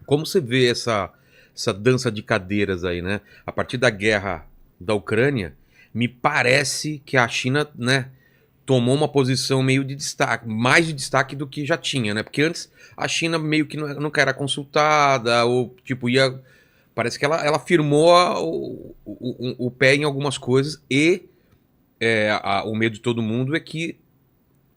Como você vê essa dança de cadeiras aí, né? A partir da guerra da Ucrânia, me parece que a China, né, tomou uma posição meio de destaque, mais de destaque do que já tinha, né? Porque antes a China meio que nunca era consultada, ou tipo, ia. Parece que ela firmou o pé em algumas coisas e o medo de todo mundo é que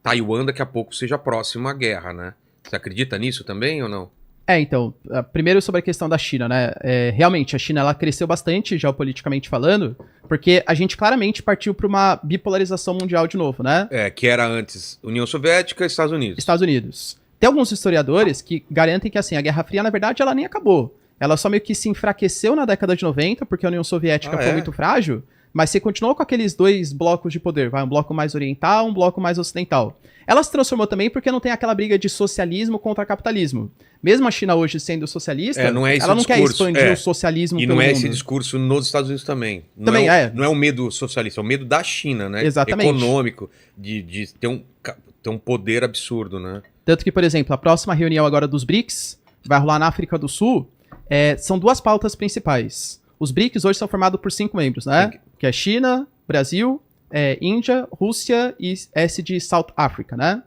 Taiwan daqui a pouco seja próxima à guerra, né? Você acredita nisso também ou não? Então, primeiro sobre a questão da China, né? Realmente, a China ela cresceu bastante, geopoliticamente falando, porque a gente claramente partiu para uma bipolarização mundial de novo, né? Que era antes União Soviética e Estados Unidos. Estados Unidos. Tem alguns historiadores que garantem que, assim, a Guerra Fria, na verdade, ela nem acabou. Ela só meio que se enfraqueceu na década de 90, porque a União Soviética foi muito frágil, mas você continuou com aqueles dois blocos de poder, um bloco mais oriental, um bloco mais ocidental. Ela se transformou também porque não tem aquela briga de socialismo contra capitalismo. Mesmo a China hoje sendo socialista, ela não quer expandir o socialismo pelo mundo. E não é esse discurso nos Estados Unidos também. Também não é o medo socialista, é o medo da China, né? Exatamente. Econômico, de ter um poder absurdo, né? Tanto que, por exemplo, a próxima reunião agora dos BRICS vai rolar na África do Sul. São duas pautas principais. Os BRICS hoje são formados por 5 membros, né? Que é China, Brasil, Índia, Rússia e S de South Africa, né?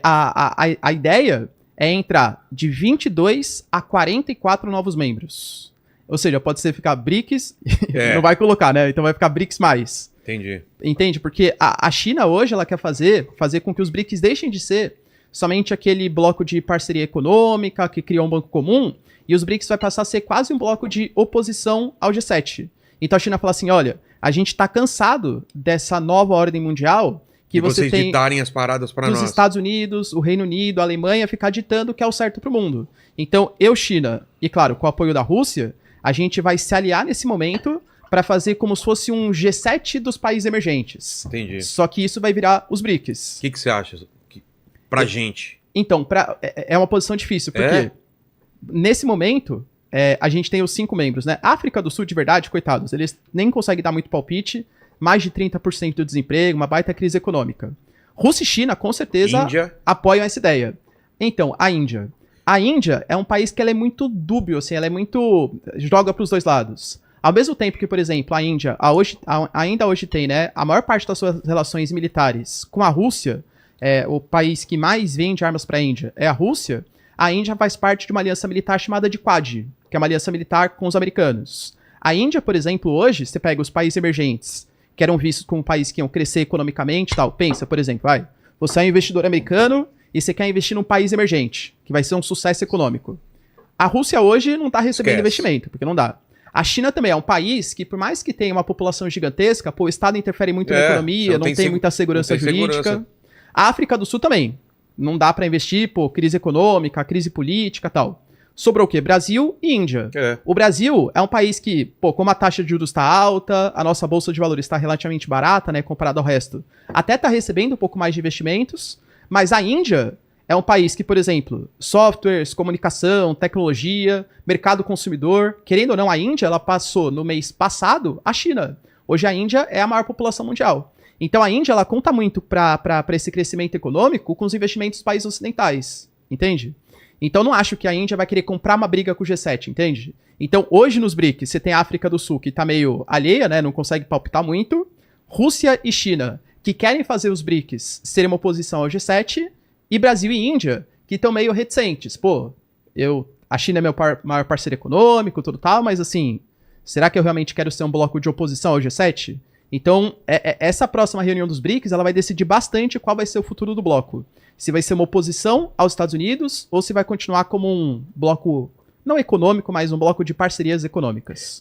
A ideia é entrar de 22 a 44 novos membros. Ou seja, pode ser ficar BRICS, não vai colocar, né? Então vai ficar BRICS+. Entendi. Entende? Porque a China hoje ela quer fazer com que os BRICS deixem de ser somente aquele bloco de parceria econômica que criou um banco comum, e os BRICS vai passar a ser quase um bloco de oposição ao G7. Então a China fala assim, olha, a gente tá cansado dessa nova ordem mundial que você tem ditarem as paradas para nós. Os Estados Unidos, o Reino Unido, a Alemanha ficar ditando o que é o certo pro mundo. Então eu, China, e claro, com o apoio da Rússia, a gente vai se aliar nesse momento para fazer como se fosse um G7 dos países emergentes. Entendi. Só que isso vai virar os BRICS. O que você acha pra gente? Então, é uma posição difícil, porque nesse momento, a gente tem os 5 membros, né? A África do Sul, de verdade, coitados, eles nem conseguem dar muito palpite, mais de 30% do desemprego, uma baita crise econômica. Rússia e China, com certeza, apoiam essa ideia. Então, a Índia. A Índia é um país que ela é muito dúbio, assim, ela é muito... joga pros dois lados. Ao mesmo tempo que, por exemplo, a Índia ainda hoje tem, né, a maior parte das suas relações militares com a Rússia, o país que mais vende armas para a Índia é a Rússia faz parte de uma aliança militar chamada de Quad, que é uma aliança militar com os americanos. A Índia, por exemplo, hoje, você pega os países emergentes, que eram vistos como um país que iam crescer economicamente e tal. Pensa, por exemplo, você é um investidor americano e você quer investir num país emergente, que vai ser um sucesso econômico. A Rússia hoje não está recebendo investimento, porque não dá. A China também é um país que, por mais que tenha uma população gigantesca, o Estado interfere muito na economia, não tem muita segurança jurídica. A África do Sul também. Não dá para investir, crise econômica, crise política e tal. Sobrou o quê? Brasil e Índia. O Brasil é um país que, como a taxa de juros está alta, a nossa bolsa de valores está relativamente barata, né, comparado ao resto, até está recebendo um pouco mais de investimentos, mas a Índia é um país que, por exemplo, softwares, comunicação, tecnologia, mercado consumidor, querendo ou não, a Índia, ela passou no mês passado a China. Hoje a Índia é a maior população mundial. Então a Índia, ela conta muito para esse crescimento econômico com os investimentos dos países ocidentais, entende? Então não acho que a Índia vai querer comprar uma briga com o G7, entende? Então hoje nos BRICS você tem a África do Sul que tá meio alheia, né, não consegue palpitar muito, Rússia e China que querem fazer os BRICS serem uma oposição ao G7, e Brasil e Índia que estão meio reticentes. A China é meu maior parceiro econômico, tudo tal, mas assim, será que eu realmente quero ser um bloco de oposição ao G7? Então, essa próxima reunião dos BRICS, ela vai decidir bastante qual vai ser o futuro do bloco. Se vai ser uma oposição aos Estados Unidos, ou se vai continuar como um bloco, não econômico, mas um bloco de parcerias econômicas.